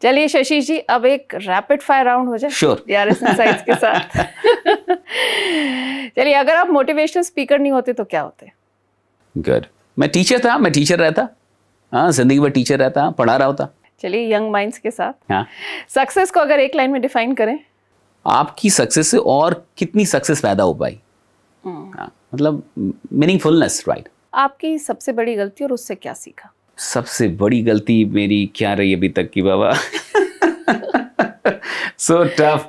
चलिए शशि जी, अब एक रैपिड फायर राउंड हो जाए श्योर DRS इनसाइट्स के साथ। चलिए, अगर आप मोटिवेशनल स्पीकर नहीं होते तो क्या होते? गुड, मैं टीचर था, मैं टीचर रहता। हाँ, जिंदगी भर टीचर रहता, पढ़ा रहा होता। चलिए यंग माइंड्स के साथ। हाँ, सक्सेस को अगर एक लाइन में डिफाइन करें? आपकी सक्सेस से और कितनी सक्सेस पैदा हो पाई। हाँ, मतलब मीनिंगफुलनेस, राइट। आपकी सबसे बड़ी गलती और उससे क्या सीखा? सबसे बड़ी गलती मेरी क्या रही अभी तक की बाबा? So tough.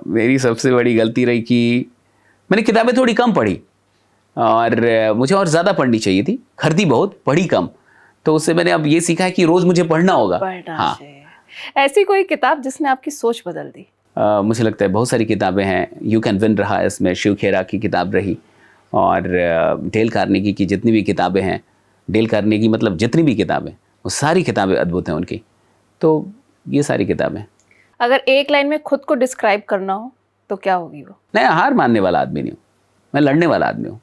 मेरी सबसे बड़ी गलती रही कि मैंने किताबें थोड़ी कम पढ़ी और मुझे और ज़्यादा पढ़नी चाहिए थी। खरीदी बहुत, पढ़ी कम। तो उससे मैंने अब ये सीखा है कि रोज़ मुझे पढ़ना होगा। हाँ। ऐसी कोई किताब जिसने आपकी सोच बदल दी? मुझे लगता है बहुत सारी किताबें हैं। यू कैन विन रहा है, इसमें शिव खेरा की किताब रही, और डेल कार्नेगी की जितनी भी किताबें हैं, डेल कार्नेगी मतलब जितनी भी किताबें, वो सारी किताबें अद्भुत हैं उनकी। तो ये सारी किताबें। अगर एक लाइन में खुद को डिस्क्राइब करना हो तो क्या होगी वो? मैं हार मानने वाला आदमी नहीं हूँ, मैं लड़ने वाला आदमी हूँ।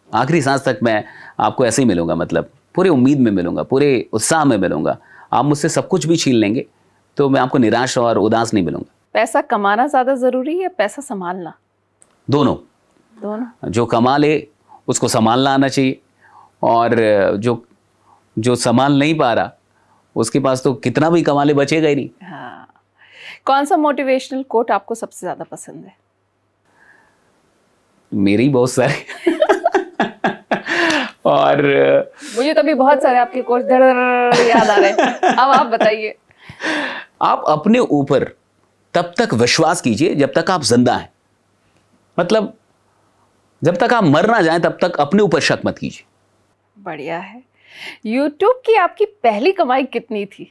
आखिरी सांस तक मैं आपको ऐसे ही मिलूंगा, मतलब पूरे उम्मीद में मिलूंगा, पूरे उत्साह में मिलूंगा। आप मुझसे सब कुछ भी छीन लेंगे तो मैं आपको निराश और उदास नहीं मिलूंगा। पैसा कमाना ज़्यादा ज़रूरी है या पैसा संभालना? दोनों। जो कमा ले उसको संभालना आना चाहिए, और जो संभाल नहीं पा रहा उसके पास तो कितना भी कमा ले बचेगा ही नहीं। हाँ। कौन सा मोटिवेशनल कोट आपको सबसे ज़्यादा पसंद है? मेरे ही बहुत सारे। और मुझे तो अभी बहुत सारे आपके कोट याद आ रहे हैं। अब आप बताइए। आप अपने ऊपर तब तक विश्वास कीजिए जब तक आप जिंदा हैं। मतलब जब तक आप मर ना जाएं तब तक अपने ऊपर शक मत कीजिए। बढ़िया है। YouTube की आपकी पहली कमाई कितनी थी?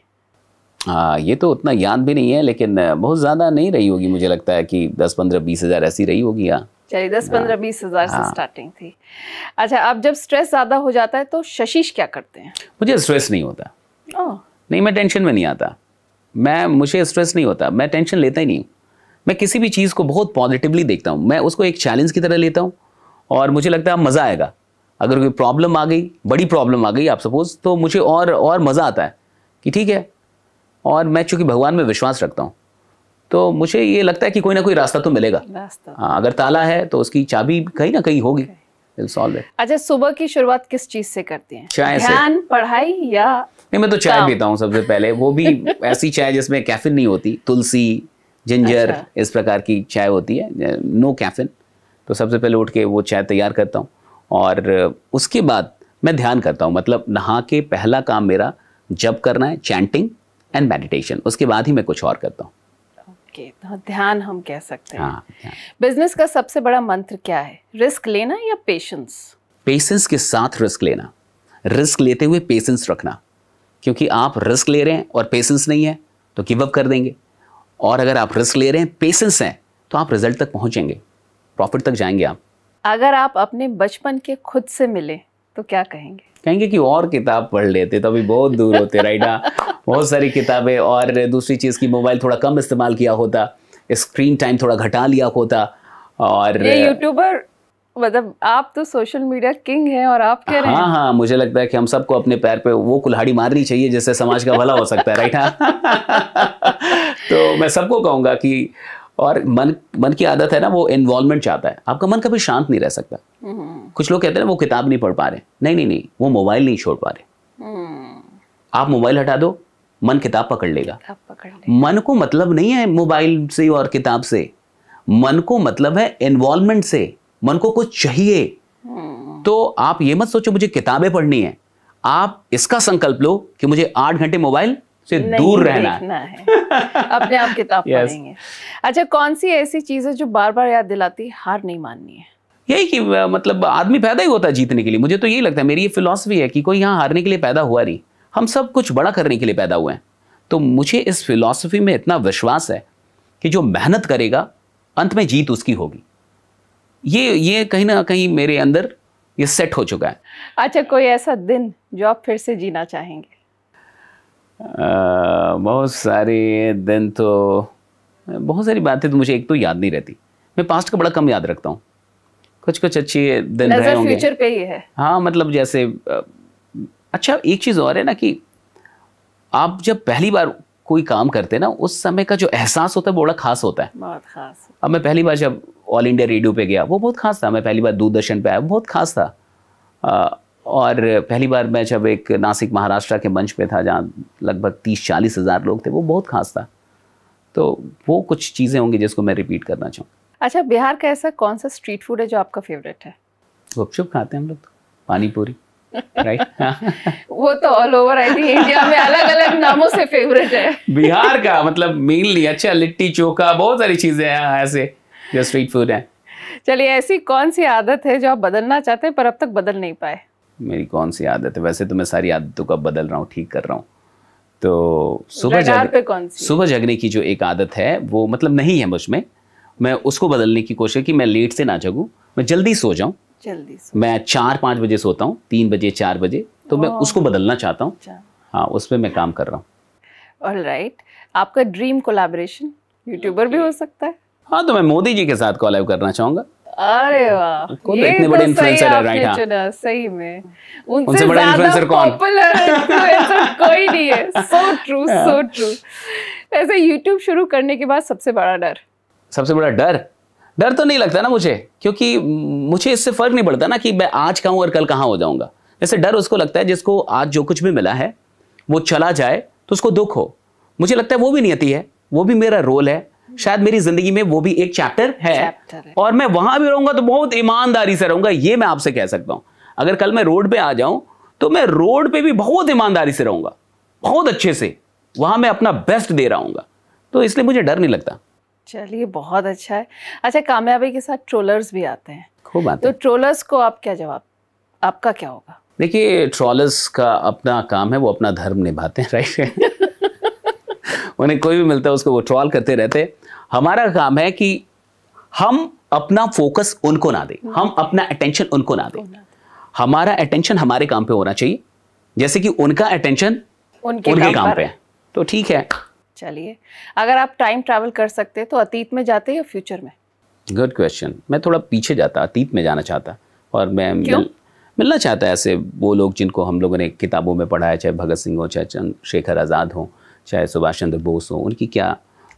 ये तो उतना याद भी नहीं है, लेकिन बहुत ज़्यादा नहीं रही होगी। मुझे लगता है कि 10-15-20 हज़ार ऐसी रही होगी। चलिए 10-15-20 हज़ार से स्टार्टिंग थी। अच्छा, अब जब स्ट्रेस ज़्यादा हो जाता है तो शशिश क्या करते हैं? मुझे स्ट्रेस नहीं होता। नहीं, मैं टेंशन में नहीं आता। मुझे स्ट्रेस नहीं होता, मैं टेंशन लेता ही नहीं हूँ। मैं किसी भी चीज़ को बहुत पॉजिटिवली देखता हूँ। मैं उसको एक चैलेंज की तरह लेता हूँ और मुझे लगता है अब मज़ा आएगा। अगर कोई प्रॉब्लम आ गई, बड़ी प्रॉब्लम आ गई आप सपोज, तो मुझे और मज़ा आता है कि ठीक है। और मैं चूँकि भगवान में विश्वास रखता हूँ तो मुझे ये लगता है कि कोई ना कोई रास्ता तो मिलेगा। हाँ, अगर ताला है तो उसकी चाबी कहीं ना कहीं होगी। अच्छा, सुबह की शुरुआत किस चीज़ से करती हैं? चाय से। ध्यान, पढ़ाई या? नहीं, मैं तो चाय पीता हूँ सबसे पहले, वो भी ऐसी चाय जिसमें कैफीन नहीं होती। तुलसी, जिंजर, इस प्रकार की चाय होती है, नो कैफीन। तो सबसे पहले उठ के वो चाय तैयार करता हूँ और उसके बाद मैं ध्यान करता हूँ। मतलब नहा के पहला काम मेरा जप करना है, चैंटिंग एंड मेडिटेशन। उसके बाद ही मैं कुछ और करता हूँ। ओके, तो ध्यान हम कह सकते हैं। हाँ। बिजनेस का सबसे बड़ा मंत्र क्या है? रिस्क लेना या पेशेंस? पेशेंस के साथ रिस्क लेना, रिस्क लेते हुए पेशेंस रखना। क्योंकि आप रिस्क ले रहे हैं और पेशेंस नहीं है तो गिव अप कर देंगे, और अगर आप रिस्क ले रहे हैं, पेशेंस है, तो आप रिजल्ट तक पहुंचेंगे, प्रॉफिट तक जाएंगे आप। अगर आप अपने बचपन के खुद से मिले तो क्या कहेंगे? कहेंगे कि और किताब पढ़ लेते तो अभी बहुत दूर होते, राइट। बहुत सारी किताबें, और दूसरी चीज़ की मोबाइल थोड़ा कम इस्तेमाल किया होता, स्क्रीन टाइम थोड़ा घटा लिया होता। और ये यूट्यूबर, मतलब आप तो सोशल मीडिया किंग हैं और आप कह रहे हैं। हाँ, मुझे लगता है कि हम सबको अपने पैर पे वो कुल्हाड़ी मारनी चाहिए जिससे समाज का भला हो सकता है, राइट। तो मैं सबको कहूँगा कि, और मन की आदत है ना, वो इन्वॉल्वमेंट चाहता है। आपका मन कभी शांत नहीं रह सकता। कुछ लोग कहते हैं ना वो किताब नहीं पढ़ पा रहे। नहीं, वो मोबाइल नहीं छोड़ पा रहे। आप मोबाइल हटा दो, मन किताब पकड़ लेगा। मन को मतलब नहीं है मोबाइल से और किताब से, मन को मतलब है इन्वॉल्वमेंट से। मन को कुछ चाहिए। तो आप ये मत सोचो मुझे किताबें पढ़नी है, आप इसका संकल्प लो कि मुझे 8 घंटे मोबाइल से दूर रहना है। अपने आप किताब पढ़ेंगे। अच्छा, कौन सी ऐसी चीज है जो बार बार याद दिलाती हार नहीं माननी है? यही कि मतलब आदमी पैदा ही होता है जीतने के लिए। मुझे तो यही लगता है, मेरी ये फिलॉसफी है कि कोई यहाँ हारने के लिए पैदा हुआ नहीं, हम सब कुछ बड़ा करने के लिए पैदा हुए हैं। तो मुझे इस फिलॉसफी में इतना विश्वास है कि जो मेहनत करेगा अंत में जीत उसकी होगी। ये कहीं ना कहीं मेरे अंदर ये सेट हो चुका है। अच्छा, कोई ऐसा दिन जो आप फिर से जीना चाहेंगे? बहुत सारे दिन, तो बहुत सारी बातें तो मुझे एक तो याद नहीं रहती। मैं पास्ट का बड़ा कम याद रखता हूँ। कुछ अच्छे दिन रहे होंगे। फ्यूचर पे ही है। हाँ, मतलब जैसे अच्छा, एक चीज़ और है ना कि आप जब पहली बार कोई काम करते हैं ना, उस समय का जो एहसास होता है वो बड़ा खास होता है, बहुत खास। अब मैं पहली बार जब ऑल इंडिया रेडियो पे गया वो बहुत खास था, मैं पहली बार दूरदर्शन पे आया वो बहुत खास था, और पहली बार मैं जब एक नासिक महाराष्ट्र के मंच पे था जहाँ लगभग 30-40 हज़ार लोग थे, वो बहुत खास था। तो वो कुछ चीज़ें होंगी जिसको मैं रिपीट करना चाहूँ। अच्छा, बिहार का ऐसा कौन सा स्ट्रीट फूड है जो आपका फेवरेट है? गुपचुप खाते हैं हम लोग तो, पानी पूरी, राइट। वो तो all over I think India में अलग अलग नामों से फेवरेट है। बिहार का मतलब मेनली अच्छा लिट्टी चोखा, बहुत सारी चीज़ें हैं ऐसे जो स्ट्रीट फूड है। चलिए, ऐसी कौन सी आदत है जो आप बदलना चाहते हैं पर अब तक बदल नहीं पाए? मेरी कौन सी आदत है? वैसे तो मैं सारी आदतों को बदल रहा हूँ, ठीक कर रहा हूँ। तो सुबह जगने की जो एक आदत है वो मतलब नहीं है मुझ में, मैं उसको बदलने की कोशिश कि मैं लेट से ना जगूँ, मैं जल्दी सो जाऊँ। मैं 4-5 बजे सोता हूँ, 3 बजे 4 बजे, तो मैं उसको बदलना चाहता हूँ। हाँ, उस पर मैं काम कर रहा हूँ। ऑलराइट, आपका ड्रीम कोलैबोरेशन यूट्यूबर भी हो सकता है? हाँ, तो मैं मोदी जी के साथ कोलैब करना चाहूंगा। अरे वाह, तो इतने बड़े इन्फ्लुएंसर है, राइट? हाँ, सही में उनसे बड़ा इन्फ्लुएंसर कौन? कोई नहीं है। So true, so true. वैसे यूट्यूब शुरू करने के बाद सबसे बड़ा डर तो नहीं लगता ना मुझे, क्योंकि मुझे इससे फर्क नहीं पड़ता ना कि मैं आज कहाँ हूँ और कल कहाँ हो जाऊंगा। जैसे डर उसको लगता है जिसको आज जो कुछ भी मिला है वो चला जाए तो उसको दुख हो। मुझे लगता है वो भी नियति है, वो भी मेरा रोल है, शायद मेरी जिंदगी में वो भी एक चैप्टर है। और मैं वहां भी रहूंगा तो बहुत ईमानदारी से रहूंगा, ये मैं आपसे कह सकता हूं। अगर कल मैं रोड पे आ जाऊं तो मैं रोड पे भी बहुत ईमानदारी से रहूंगा, बहुत अच्छे से, वहां मैं अपना बेस्ट दे रहा, तो इसलिए मुझे डर नहीं लगता। चलिए, बहुत अच्छा है। अच्छा, कामयाबी के साथ ट्रोलर्स भी आते हैं, खूब आते हैं। तो ट्रोलर्स को आप क्या जवाब, आपका क्या होगा? देखिए, ट्रोलर्स का अपना काम है, वो अपना धर्म निभाते हैं, राइट? उन्हें कोई भी मिलता है उसको वो ट्रोल करते रहते हैं। हमारा काम है कि हम अपना फोकस उनको ना दें, हम अपना अटेंशन उनको ना दें। हमारा अटेंशन हमारे काम पे होना चाहिए, जैसे कि उनका अटेंशन उनके काम पे है, तो ठीक है। चलिए, अगर आप टाइम ट्रैवल कर सकते तो अतीत में जाते या फ्यूचर में? Good question. मैं थोड़ा पीछे जाता, अतीत में जाना चाहता, और मैं मिलना चाहता है ऐसे वो लोग जिनको हम लोगों ने किताबों में पढ़ा है, चाहे भगत सिंह हो, चाहे चंद्रशेखर आज़ाद हो, चाहे सुभाष चंद्र बोस हो। उनकी क्या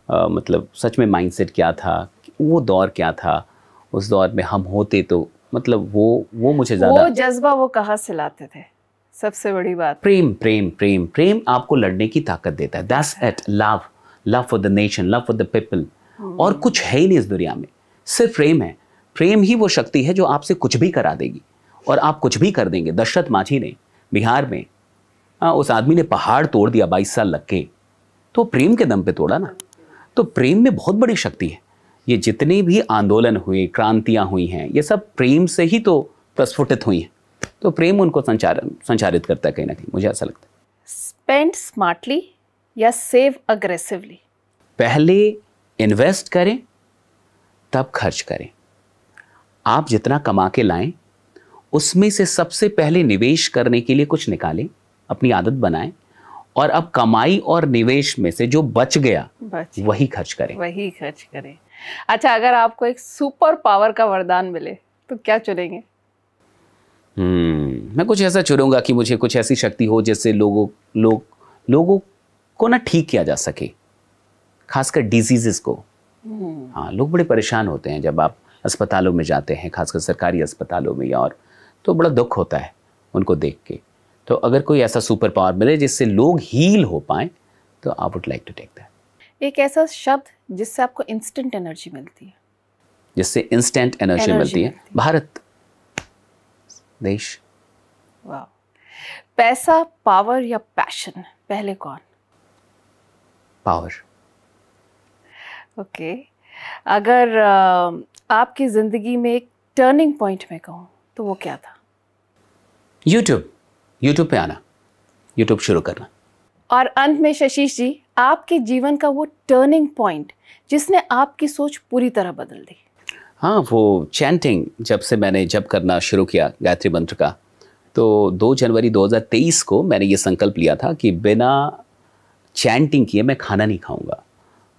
मतलब सच में माइंडसेट क्या था, वो दौर क्या था, उस दौर में हम होते तो मतलब वो मुझे ज़्यादा, वो जज्बा वो कहाँ से लाते थे? सबसे बड़ी बात प्रेम। प्रेम प्रेम प्रेम आपको लड़ने की ताकत देता है। That's it. Love for the nation, love for the people. और कुछ है ही नहीं इस दुनिया में, सिर्फ प्रेम है। प्रेम ही वो शक्ति है जो आपसे कुछ भी करा देगी, और आप कुछ भी कर देंगे। दशरथ माझी ने बिहार में उस आदमी ने पहाड़ तोड़ दिया 22 साल लग के, तो प्रेम के दम पे तोड़ा ना। तो प्रेम में बहुत बड़ी शक्ति है। ये जितने भी आंदोलन हुए, क्रांतियां हुई हैं, ये सब प्रेम से ही तो प्रस्फुटित हुई हैं। तो प्रेम उनको संचारित करता है कहीं ना कहीं, मुझे ऐसा लगता है। स्पेंड स्मार्टली या सेव अग्रेसिवली? पहले इन्वेस्ट करें तब खर्च करें। आप जितना कमा के लाएं उसमें से सबसे पहले निवेश करने के लिए कुछ निकालें, अपनी आदत बनाएं, और अब कमाई और निवेश में से जो बच गया वही खर्च करें। अच्छा, अगर आपको एक सुपर पावर का वरदान मिले तो क्या चुनेंगे? मैं कुछ ऐसा चुनूंगा कि मुझे कुछ ऐसी शक्ति हो जिससे लोगों को ना ठीक किया जा सके, खासकर डिजीजेस को। हाँ, लोग बड़े परेशान होते हैं जब आप अस्पतालों में जाते हैं, खासकर सरकारी अस्पतालों में, और तो बड़ा दुख होता है उनको देख के। तो अगर कोई ऐसा सुपर पावर मिले जिससे लोग हील हो पाए तो I would like to take that. एक ऐसा शब्द जिससे आपको इंस्टेंट एनर्जी मिलती है? जिससे इंस्टेंट एनर्जी मिलती है? भारत देश। वाह। पैसा, पावर या पैशन, पहले कौन? पावर। ओके। अगर आपकी जिंदगी में एक टर्निंग पॉइंट में कहूँ तो वो क्या था? यूट्यूब पे आना, यूट्यूब शुरू करना। और अंत में शशीश जी, आपके जीवन का वो टर्निंग पॉइंट जिसने आपकी सोच पूरी तरह बदल दी? हाँ, वो चैंटिंग जब से मैंने करना शुरू किया गायत्री मंत्र का, तो 2 जनवरी 2023 को मैंने ये संकल्प लिया था कि बिना चैंटिंग किए मैं खाना नहीं खाऊंगा।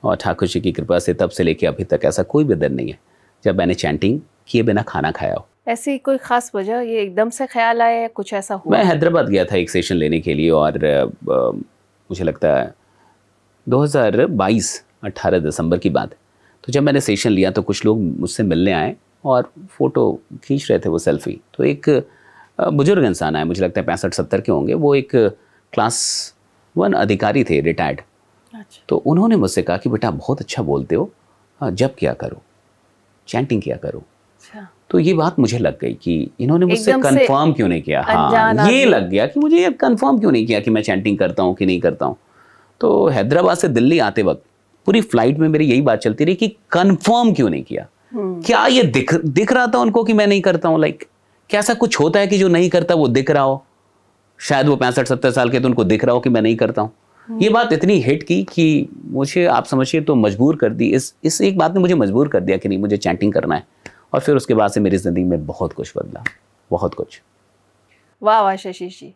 और ठाकुर जी की कृपा से तब से लेके अभी तक ऐसा कोई भी दिन नहीं है जब मैंने चैंटिंग किए बिना खाना खाया हो। ऐसी कोई खास वजह, ये एकदम से ख्याल आया या कुछ ऐसा हुआ? मैं हैदराबाद गया था एक सेशन लेने के लिए, और मुझे लगता है 2022 18 दिसंबर की बात है। तो जब मैंने सेशन लिया तो कुछ लोग मुझसे मिलने आए और फ़ोटो खींच रहे थे, वो सेल्फ़ी। तो एक बुजुर्ग इंसान आए, मुझे लगता है 65-70 के होंगे, वो एक क्लास 1 अधिकारी थे, रिटायर्ड। अच्छा। तो उन्होंने मुझसे कहा कि बेटा बहुत अच्छा बोलते हो, जप किया करो, चैंटिंग किया करो। अच्छा। तो ये बात मुझे लग गई कि इन्होंने मुझसे कंफर्म क्यों नहीं किया। हाँ, ये लग गया कि मुझे ये कंफर्म क्यों नहीं किया कि मैं चैंटिंग करता हूँ कि नहीं करता हूँ। तो हैदराबाद से दिल्ली आते वक्त पूरी फ्लाइट में मेरी यही बात चलती रही कि कंफर्म क्यों नहीं किया। क्या ये दिख रहा था उनको कि मैं नहीं करता हूँ? लाइक क्या ऐसा कुछ होता है कि जो नहीं करता वो दिख रहा हो? शायद वो 65-70 साल के, तो उनको दिख रहा हो कि मैं नहीं करता हूँ। ये बात इतनी हिट की कि मुझे, आप समझिए, तो मजबूर कर दी, इस एक बात ने मुझे मजबूर कर दिया कि नहीं, मुझे चैंटिंग करना है। और फिर उसके बाद से मेरी ज़िंदगी में बहुत कुछ बदला, बहुत कुछ। वाह वाह शशीश जी।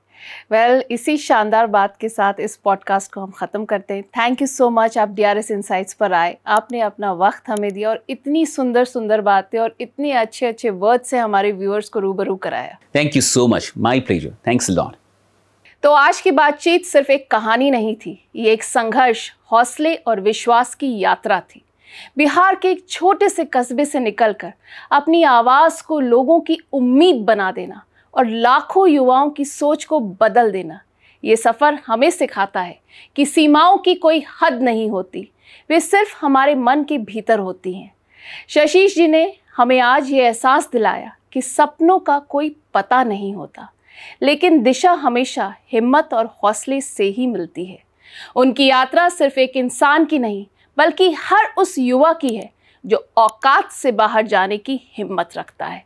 वेल, इसी शानदार बात के साथ इस पॉडकास्ट को हम ख़त्म करते हैं। थैंक यू सो मच, आप DRS इनसाइट्स पर आए, आपने अपना वक्त हमें दिया और इतनी सुंदर सुंदर बातें और इतने अच्छे अच्छे वर्ड से हमारे व्यूअर्स को रूबरू कराया। Thank you so much, my pleasure, thanks a lot. तो आज की बातचीत सिर्फ एक कहानी नहीं थी, ये एक संघर्ष, हौसले और विश्वास की यात्रा थी। बिहार के एक छोटे से कस्बे से निकलकर अपनी आवाज़ को लोगों की उम्मीद बना देना और लाखों युवाओं की सोच को बदल देना, ये सफ़र हमें सिखाता है कि सीमाओं की कोई हद नहीं होती, वे सिर्फ हमारे मन के भीतर होती हैं। शशीश जी ने हमें आज ये एहसास दिलाया कि सपनों का कोई पता नहीं होता, लेकिन दिशा हमेशा हिम्मत और हौसले से ही मिलती है। उनकी यात्रा सिर्फ एक इंसान की नहीं, बल्कि हर उस युवा की है जो औकात से बाहर जाने की हिम्मत रखता है।